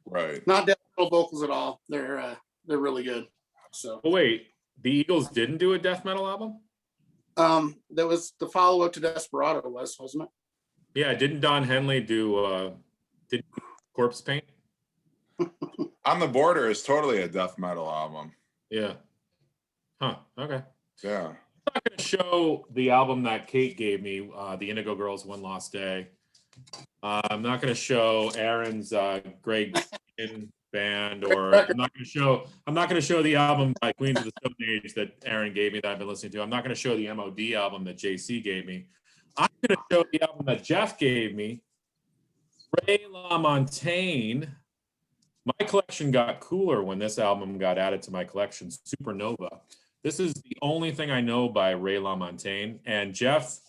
right? Not death metal vocals at all. They're really good. So. Oh wait, the Eagles didn't do a death metal album? That was the follow-up to Desperado, wasn't it? Yeah, didn't Don Henley do did Corpse Paint? On the Border is totally a death metal album. Yeah. Huh. Okay. Yeah. I'm not going to show the album that Kate gave me, the Indigo Girls One Lost Day. I'm not going to show Aaron's Greg band, or I'm not going to show the album by Queens of the Stone Age that Aaron gave me that I've been listening to. I'm not going to show the MOD album that JC gave me. I'm going to show the album that Jeff gave me, Ray LaMontagne. My collection got cooler when this album got added to my collection, Supernova. This is the only thing I know by Ray LaMontagne, and Jeff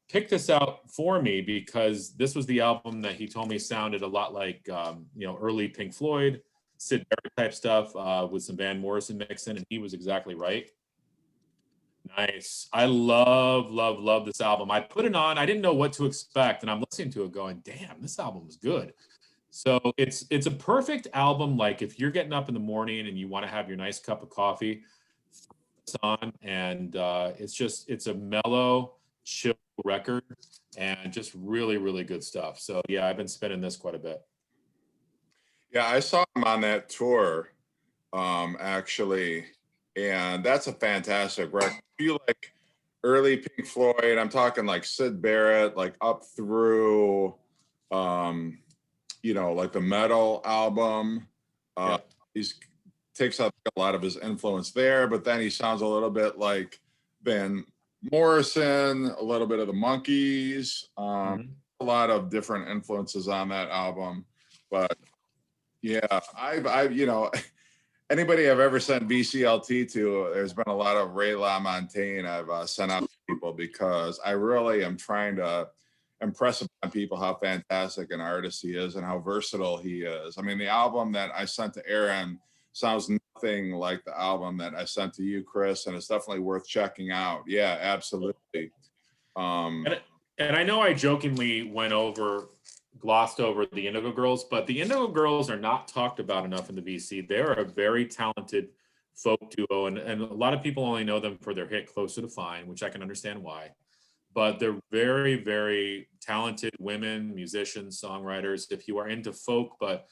picked this out for me because this was the album that he told me sounded a lot like early Pink Floyd, Sid Barrett type stuff with some Van Morrison mix in, and he was exactly right. Nice. I love this album. I put it on. I didn't know what to expect, and I'm listening to it going, damn, this album was good. So it's a perfect album. Like if you're getting up in the morning and you want to have your nice cup of coffee, it's on, and it's a mellow, chill record, and just really good stuff. So yeah, I've been spinning this quite a bit. Yeah, I saw him on that tour, actually, and that's a fantastic record. If you like early Pink Floyd, I'm talking like Sid Barrett, like up through, like the Metal album. Yeah. He's takes up a lot of his influence there, but then he sounds a little bit like Van Morrison, a little bit of the Monkees, a lot of different influences on that album. But yeah, I've anybody I've ever sent BCLT to, there's been a lot of Ray LaMontagne I've sent out to people because I really am trying to impress upon people how fantastic an artist he is and how versatile he is. I mean, the album that I sent to Aaron sounds nothing like the album that I sent to you, Chris, and it's definitely worth checking out. Yeah, absolutely. And I know I jokingly glossed over the Indigo Girls, but the Indigo Girls are not talked about enough in the VC. They're a very talented folk duo, and a lot of people only know them for their hit Closer to Fine, which I can understand why. But they're very talented women, musicians, songwriters. If you are into folk, but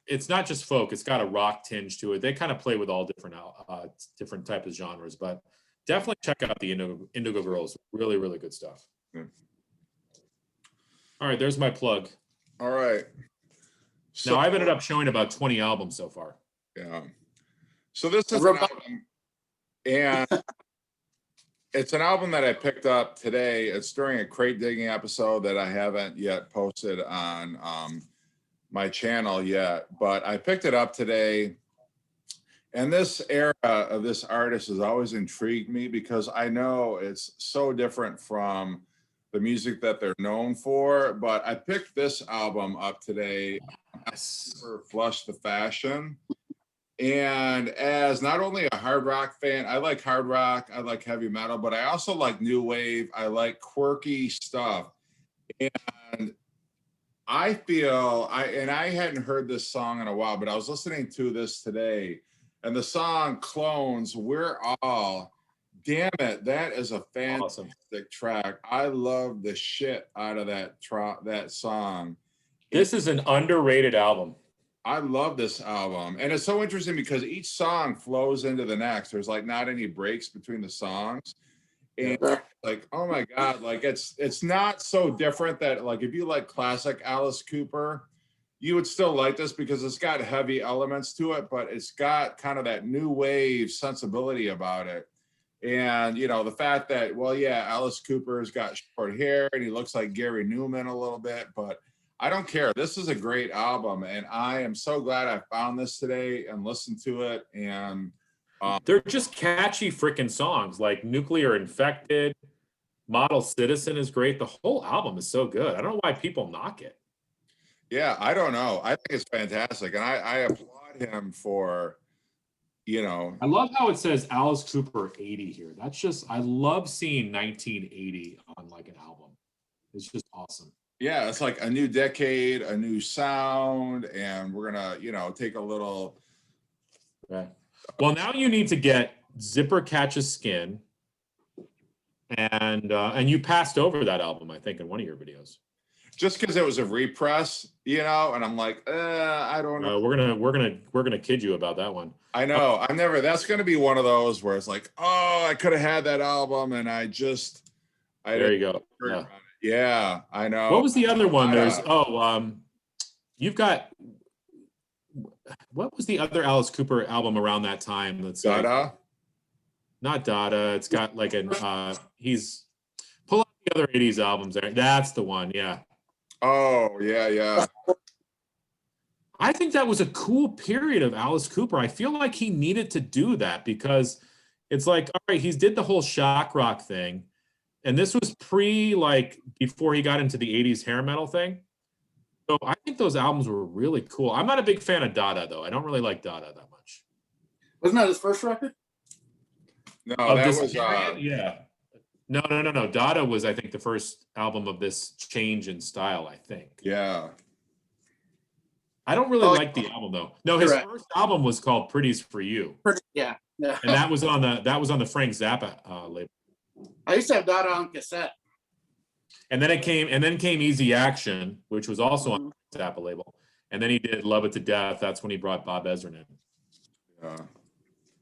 it's not just folk, it's got a rock tinge to it. They kind of play with all different types of genres, but definitely check out the Indigo Girls. Really good stuff. Yeah. All right, there's my plug. All right. So, now I've ended up showing about 20 albums so far. Yeah. So this is an album, and it's an album that I picked up today. It's during a crate digging episode that I haven't yet posted on my channel yet, but I picked it up today. And this era of this artist has always intrigued me because I know it's so different from the music that they're known for, but I picked this album up today, for Flush the Fashion. And as not only a hard rock fan, I like hard rock, I like heavy metal, but I also like new wave. I like quirky stuff. And I feel, I hadn't heard this song in a while, but I was listening to this today, and the song Clones, We're All, damn it, that is a fantastic track. I love the shit out of that song. This is an underrated album. I love this album. And it's so interesting because each song flows into the next. There's like not any breaks between the songs. And like, oh my God, like it's not so different that like if you like classic Alice Cooper, you would still like this because it's got heavy elements to it, but it's got kind of that new wave sensibility about it. And, the fact that, well, yeah, Alice Cooper's got short hair and he looks like Gary Newman a little bit, but I don't care. This is a great album, and I am so glad I found this today and listened to it. And they're just catchy freaking songs, like Nuclear Infected, Model Citizen is great. The whole album is so good. I don't know why people knock it. Yeah, I don't know. I think it's fantastic, and I applaud him for, I love how it says Alice Cooper 80 here. That's just, I love seeing 1980 on like an album. It's just awesome. Yeah, it's like a new decade, a new sound, and we're gonna, take a little. Right. Well, now you need to get Zipper Catches Skin, And you passed over that album, I think, in one of your videos. Just because it was a repress, you know, and I'm like, I don't know. We're gonna kid you about that one. I know. I'm never. That's going to be one of those where it's like, oh, I could have had that album, and I There you go. Yeah. Yeah, I know. What was the other one? There's you've got, what was the other Alice Cooper album around that time? That's Dada. Not Dada. It's got like he's pull out the other 80s albums there. That's the one. Yeah. Oh, yeah. I think that was a cool period of Alice Cooper. I feel like he needed to do that because it's like, all right, he's did the whole shock rock thing. And this was before he got into the 80s hair metal thing. So I think those albums were really cool. I'm not a big fan of Dada, though. I don't really like Dada that much. Wasn't that his first record? No, that was yeah. No. Dada was, I think, the first album of this change in style, I think. Yeah. I don't really like the album though. No, his first album was called "Pretty's for You." Yeah. And that was on the Frank Zappa label. I used to have Dada on cassette. And then came Easy Action, which was also on the Zappa label. And then he did Love It to Death. That's when he brought Bob Ezrin in.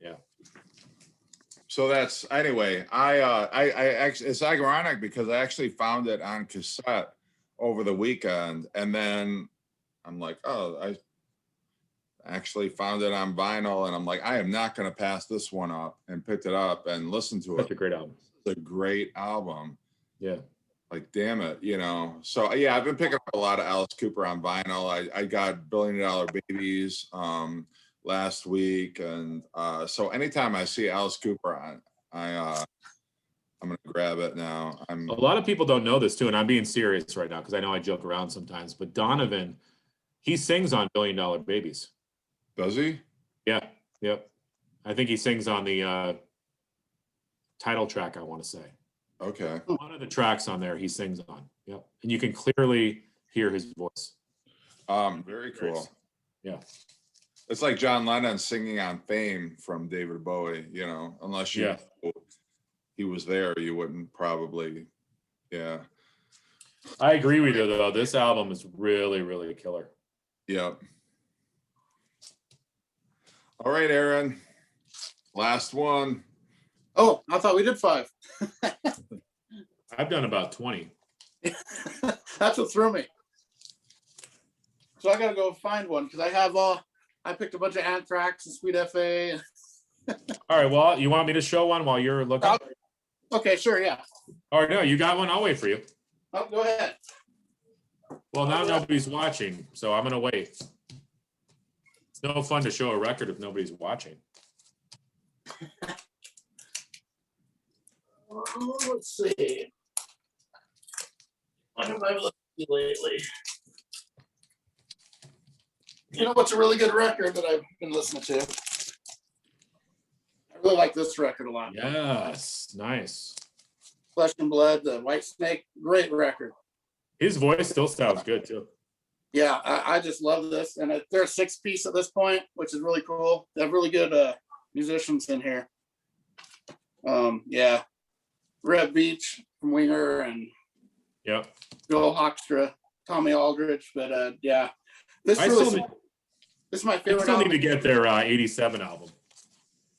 Yeah. So that's anyway. I actually, it's ironic because I actually found it on cassette over the weekend, and then I'm like, oh, I actually found it on vinyl, and I'm like, I am not going to pass this one up, and picked it up and listened to it. Such a great album. It's a great album. Yeah. Like, damn it, you know. So yeah, I've been picking up a lot of Alice Cooper on vinyl. I got $1 Billion Babies last week, and so anytime I see Alice Cooper on, I'm gonna grab it now. A lot of people don't know this too, and I'm being serious right now because I know I joke around sometimes. But Donovan, he sings on $1 Billion Babies. Does he? Yeah. Yep. I think he sings on the title track, I want to say. Okay. One of the tracks on there he sings on. Yep. And you can clearly hear his voice. Very cool. Yeah. It's like John Lennon singing on Fame from David Bowie, you know, unless you know he was there, you wouldn't probably. Yeah. I agree with you though. This album is really, really killer. Yep. All right, Aaron. Last one. Oh, I thought we did 5. I've done about 20. That's what threw me. So I gotta go find one because I have I picked a bunch of Anthrax and Sweet FA. All right. Well, you want me to show one while you're looking? Okay, sure, yeah. All right, no, you got one. I'll wait for you. Oh, go ahead. Well, now nobody's watching, so I'm gonna wait. It's no fun to show a record if nobody's watching. Let's see. What have I listened to lately? You know what's a really good record that I've been listening to? I really like this record a lot. Yes, nice. Flesh and Blood, the White Snake, great record. His voice still sounds good too. Yeah, I just love this. And they're a 6-piece at this point, which is really cool. They have really good musicians in here. Yeah. Red Beach from Winger and Joel Hoekstra, Tommy Aldridge. But yeah, this is my favorite. I still need to get their '87 album.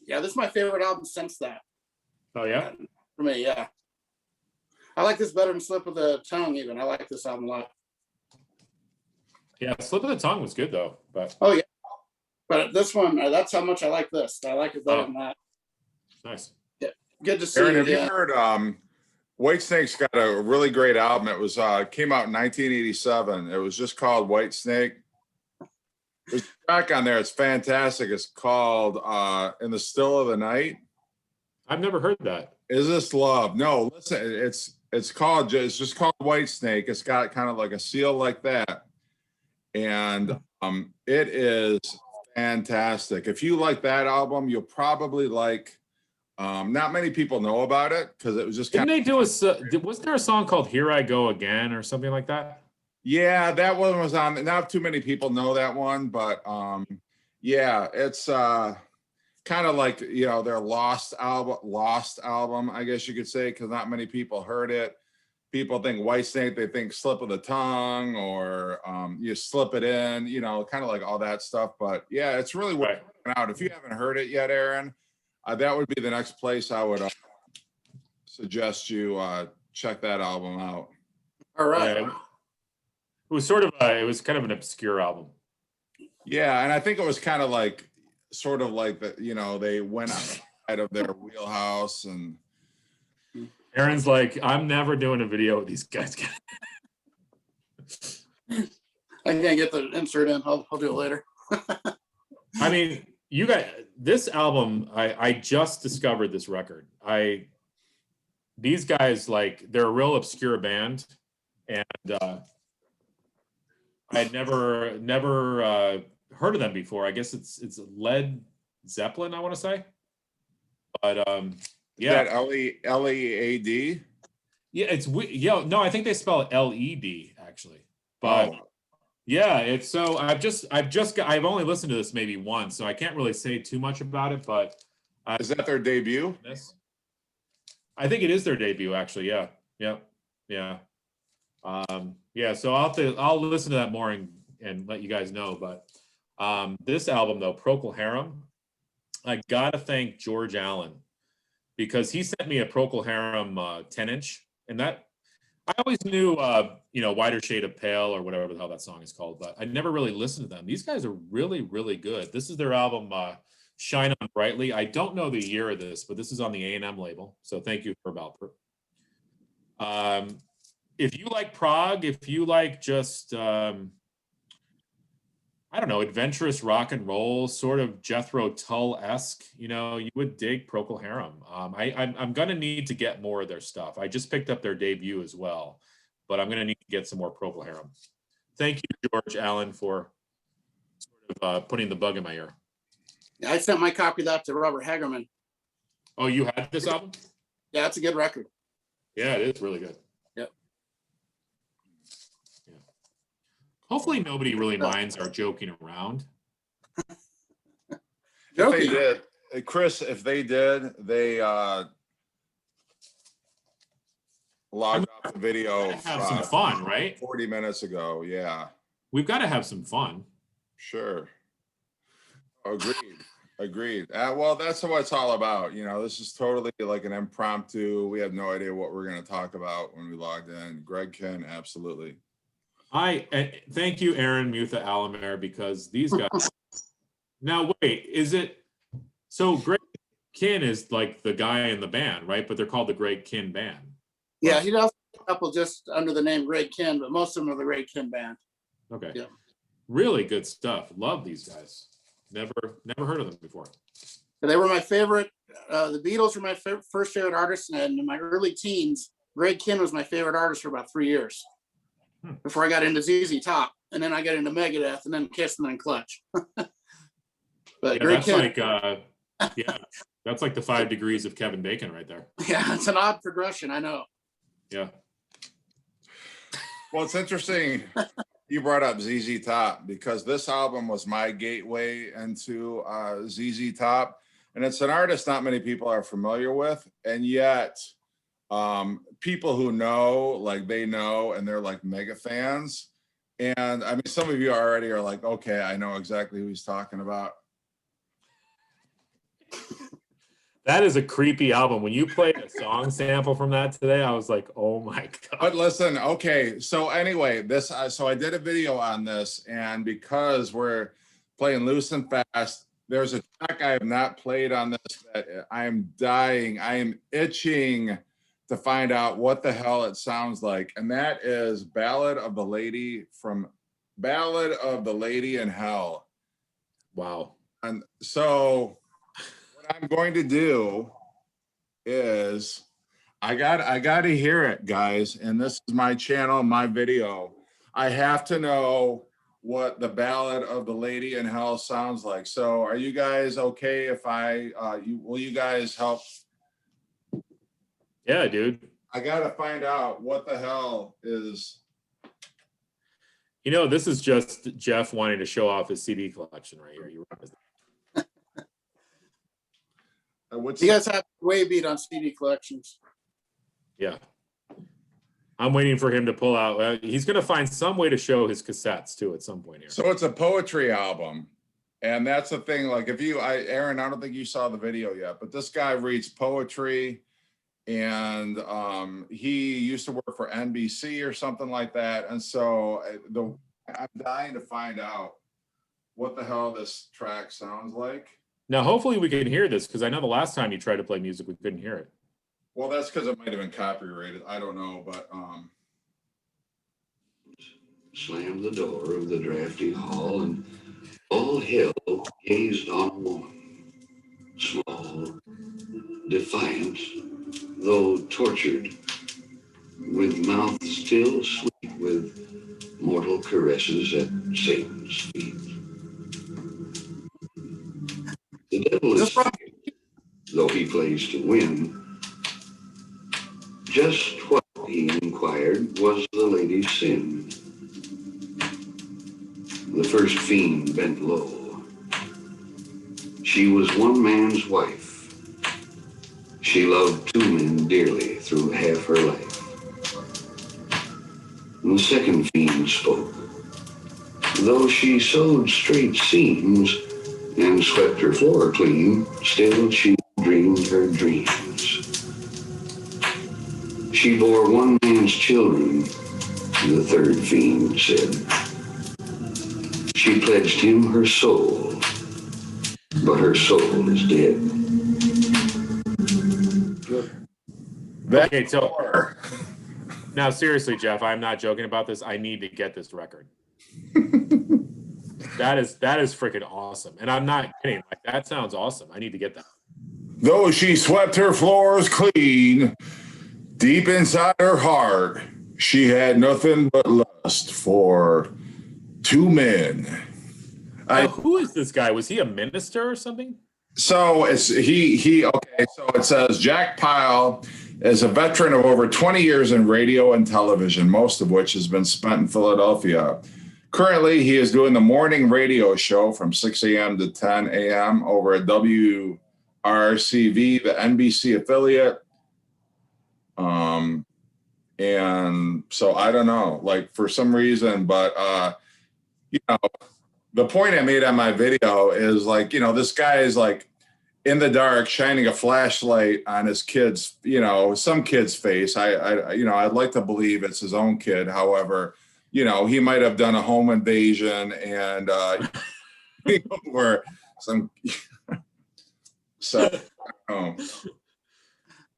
Yeah, this is my favorite album since that. Oh yeah, for me, yeah. I like this better than Slip of the Tongue. Even I like this album a lot. Yeah, Slip of the Tongue was good though. But oh yeah, but this one, that's how much I like this. I like it better than that. Nice. Yeah, good to see. Aaron, have you heard? Whitesnake's got a really great album. It was came out in 1987. It was just called Whitesnake. There's a track on there. It's fantastic. It's called "In the Still of the Night." I've never heard that. Is This Love? No, listen. It's just called Whitesnake. It's got kind of like a seal like that, and it is fantastic. If you like that album, you'll probably like. Not many people know about it because it was just. Didn't they do wasn't there a song called "Here I Go Again" or something like that? Yeah, that one was on. Not too many people know that one, but yeah, it's kind of like, you know, their lost album, I guess you could say, because not many people heard it. People think Whitesnake, they think slip of the tongue, or you slip it in, you know, kind of like all that stuff. But yeah, it's really worth checking out. If you haven't heard it yet, Aaron, that would be the next place I would suggest you check that album out. All right. Yeah, it was sort of it was kind of an obscure album. Yeah, and I think it was kind of like, sort of like that, you know, they went outside of their wheelhouse. And Aaron's like, I'm never doing a video with these guys. I can't get the insert in. I'll do it later. I mean, you got this album. I just discovered this record. These guys, like, they're a real obscure band, and I'd never heard of them before. I guess it's Led Zeppelin, I want to say. But yeah, that L-E-A-D. Yeah, no, I think they spell it L-E-D actually. But yeah, it's so I've only listened to this maybe once, so I can't really say too much about it. But is that their debut? I think it is their debut, actually. Yeah, yeah. Yeah. So I'll listen to that more and let you guys know. But this album, though, Procol Harum, I gotta thank George Allen, because he sent me a Procol Harum 10-inch, and that I always knew, Wider Shade of Pale or whatever the hell that song is called, but I never really listened to them. These guys are really, really good. This is their album, Shine On Brightly. I don't know the year of this, but this is on the A&M label. So thank you for Valper. If you like prog, if you like just, I don't know, adventurous rock and roll, sort of Jethro Tull-esque, you would dig Procol Harum. I'm going to need to get more of their stuff. I just picked up their debut as well, but I'm going to need to get some more Procol Harum. Thank you, George Allen, for sort of putting the bug in my ear. Yeah, I sent my copy of that to Robert Hagerman. Oh, you had this album? Yeah, it's a good record. Yeah, it is really good. Yep. Yeah. Hopefully nobody really minds our joking around. If they did, Chris, if they did, they logged off the video. Have some fun, right? 40 minutes ago, yeah. We've got to have some fun. Sure. Agreed. Well, that's what it's all about. This is totally like an impromptu. We have no idea what we're going to talk about when we logged in. Greg Ken, absolutely. Thank you, Aaron Mutha Alamare, because these guys. Now, wait, is it so? Greg Kin is like the guy in the band, right? But they're called the Greg Kin Band. Yeah, he does a couple just under the name Greg Kin, but most of them are the Greg Kin Band. Okay. Yeah. Really good stuff. Love these guys. Never heard of them before. They were my favorite. The Beatles were my first favorite artist, and in my early teens, Greg Kin was my favorite artist for about 3 years before I got into ZZ Top, and then I got into Megadeth, and then Kiss, and then Clutch. But yeah, Greg that's Kin, that's like the 5 degrees of Kevin Bacon right there. Yeah, it's an odd progression, I know. Yeah. Well, it's interesting you brought up ZZ Top, because this album was my gateway into ZZ Top, and it's an artist not many people are familiar with, and yet people who know, like, they know, and they're like mega fans. And I mean, some of you already are like, okay, I know exactly who he's talking about. That is a creepy album. When you played a song sample from that today, I was like, oh my God. But listen, okay. So anyway, so I did a video on this, and because we're playing loose and fast, there's a track I have not played on this that I am dying. I am itching to find out what the hell it sounds like. And that is Ballad of the Lady in Hell. Wow. And so I'm going to do is I got to hear it, guys, and this is my channel, my video. I have to know what the Ballad of the Lady in Hell sounds like. So are you guys okay if will you guys help? Yeah, dude. I got to find out what the hell is. This is just Jeff wanting to show off his CD collection right here. You realize that? What's You guys have Waybeat on CD collections. Yeah. I'm waiting for him to pull out. He's going to find some way to show his cassettes too at some point here. So it's a poetry album. And that's the thing. Like Aaron, I don't think you saw the video yet, but this guy reads poetry, and he used to work for NBC or something like that. And so I'm dying to find out what the hell this track sounds like. Now, hopefully we can hear this, because I know the last time you tried to play music, we couldn't hear it. Well, that's because it might have been copyrighted. I don't know, but slammed the door of the drafty hall, and all hell gazed on a woman, small, defiant, though tortured, with mouth still sweet with mortal caresses at Satan's feet. The devil is fighting, though he plays to win. Just what, he inquired, was the lady's sin? The first fiend bent low. She was one man's wife. She loved two men dearly through half her life. And the second fiend spoke. Though she sewed straight seams and swept her floor clean, still she dreamed her dreams. She bore one man's children, the third fiend said. She pledged him her soul, but her soul is dead. Okay, so now seriously, Jeff, I'm not joking about this. I need to get this record. That is freaking awesome. And I'm not kidding. Like, that sounds awesome. I need to get that. though she swept her floors clean, deep inside her heart, she had nothing but lust for two men. Now, who is this guy? Was he a minister or something? So it's okay. So it says Jack Pyle is a veteran of over 20 years in radio and television, most of which has been spent in Philadelphia. Currently, he is doing the morning radio show from 6 a.m. to 10 a.m. over at WRCV, the NBC affiliate. And so I don't know, like for some reason, but the point I made on my video is like, this guy is like in the dark shining a flashlight on his kid's, some kid's face. I'd like to believe it's his own kid. However, he might have done a home invasion and or some. So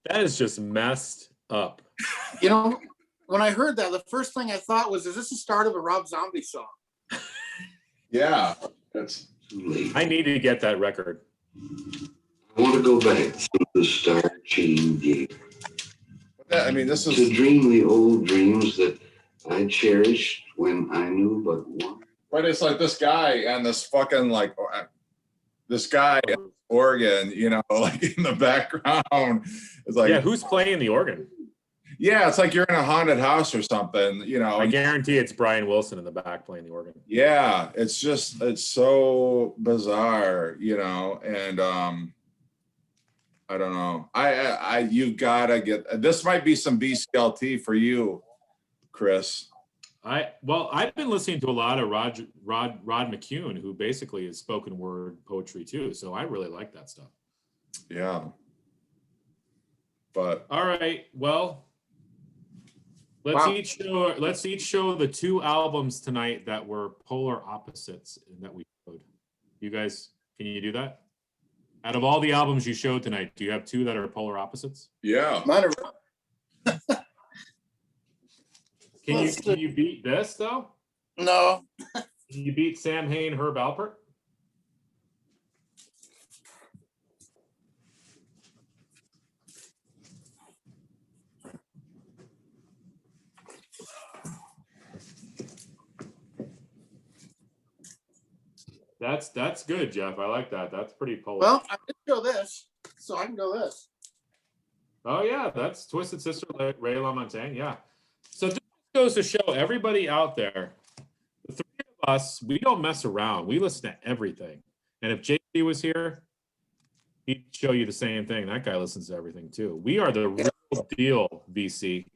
that is just messed up. When I heard that, the first thing I thought was, is this the start of a Rob Zombie song? Yeah, that's Too late. I need to get that record. I want to go back through the star-chained gate this to is. dream the old dreams that I cherished when I knew but one. But it's like this guy and this fucking this guy in Oregon, like in the background. It's like, Yeah, who's playing the organ? yeah, it's like you're in a haunted house or something, I guarantee it's Brian Wilson in the back playing the organ. Yeah, it's so bizarre, and I don't know. You gotta get, this might be some BCLT for you, Chris. I've been listening to a lot of Rod McCune, who basically is spoken word poetry too. So I really like that stuff. Yeah. But all right, well, let's each show the two albums tonight that were polar opposites that we showed. You guys, can you do that? Out of all the albums you showed tonight, do you have two that are polar opposites? yeah. Mine are, Can you beat this though? no. Can you beat Sam Hain, Herb Alpert? That's good, Jeff. I like that. That's pretty polar. Well, I did go this, so I can go this. Oh yeah, that's Twisted Sister, Ray LaMontagne. Yeah. So this goes to show everybody out there, the three of us, we don't mess around. We listen to everything. And if JC was here, He'd show you the same thing. That guy listens to everything too. We are the real deal, VC.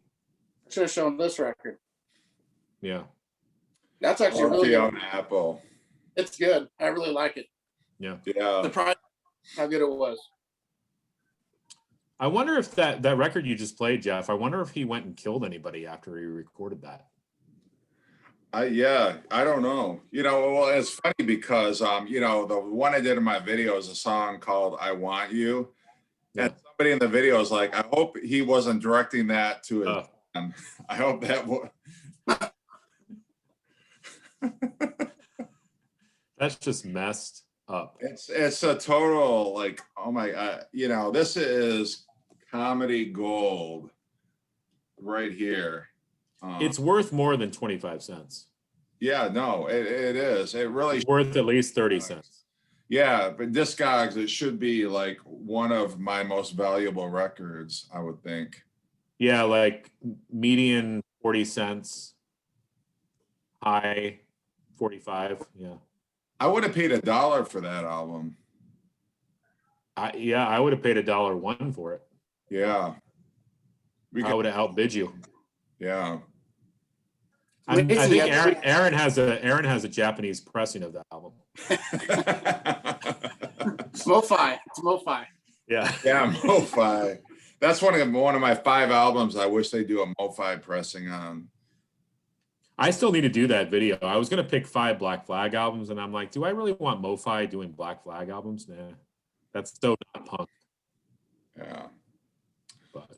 Should have shown this record. Yeah. That's actually Okay, really good. on Apple. It's good. I really like it. Yeah. Yeah. Surprised how good it was. I wonder if that record you just played, Jeff, I wonder if he went and killed anybody after he recorded that. Yeah, I don't know. Well, it's funny because the one I did in my video is a song called "I Want You," and somebody in the video is like, "I hope he wasn't directing that to his band. I hope that was." That's just messed up. It's a total like, oh my god, this is comedy gold right here. It's worth more than 25 cents. Yeah, no, it is. It really It's worth at least 30 cents. Yeah, but Discogs, it should be like one of my most valuable records, I would think. Yeah, like median 40 cents, high 45. Yeah. I would have paid $1 for that album. I would have paid $1 for it. Yeah. I would have outbid you. Yeah. I think Aaron has a Japanese pressing of that album. Mo-Fi. It's Mo-Fi. Yeah. Yeah, Mo-Fi. That's one of my 5 albums I wish they do a Mo-Fi pressing on. I still need to do that video. I was going to pick 5 Black Flag albums, and I'm like, do I really want Mo-Fi doing Black Flag albums? Nah, that's so not punk. Yeah. But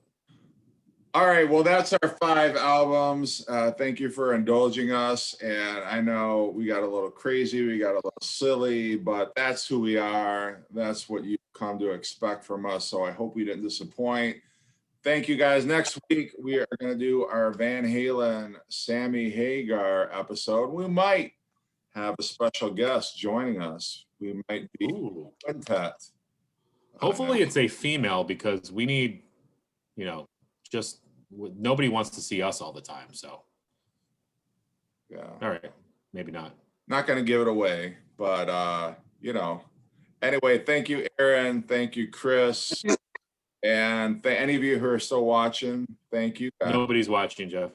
all right, well, that's our 5 albums. Thank you for indulging us. And I know we got a little crazy, we got a little silly, but that's who we are. That's what you come to expect from us. So I hope we didn't disappoint. Thank you, guys. Next week, we are going to do our Van Halen Sammy Hagar episode. We might have a special guest joining us. We might be Quintet. Hopefully it's a female, because we need, just nobody wants to see us all the time. So, yeah. All right. Maybe not. Not going to give it away, but, anyway, thank you, Aaron. Thank you, Chris. And any of you who are still watching, thank you, guys. Nobody's watching, Jeff.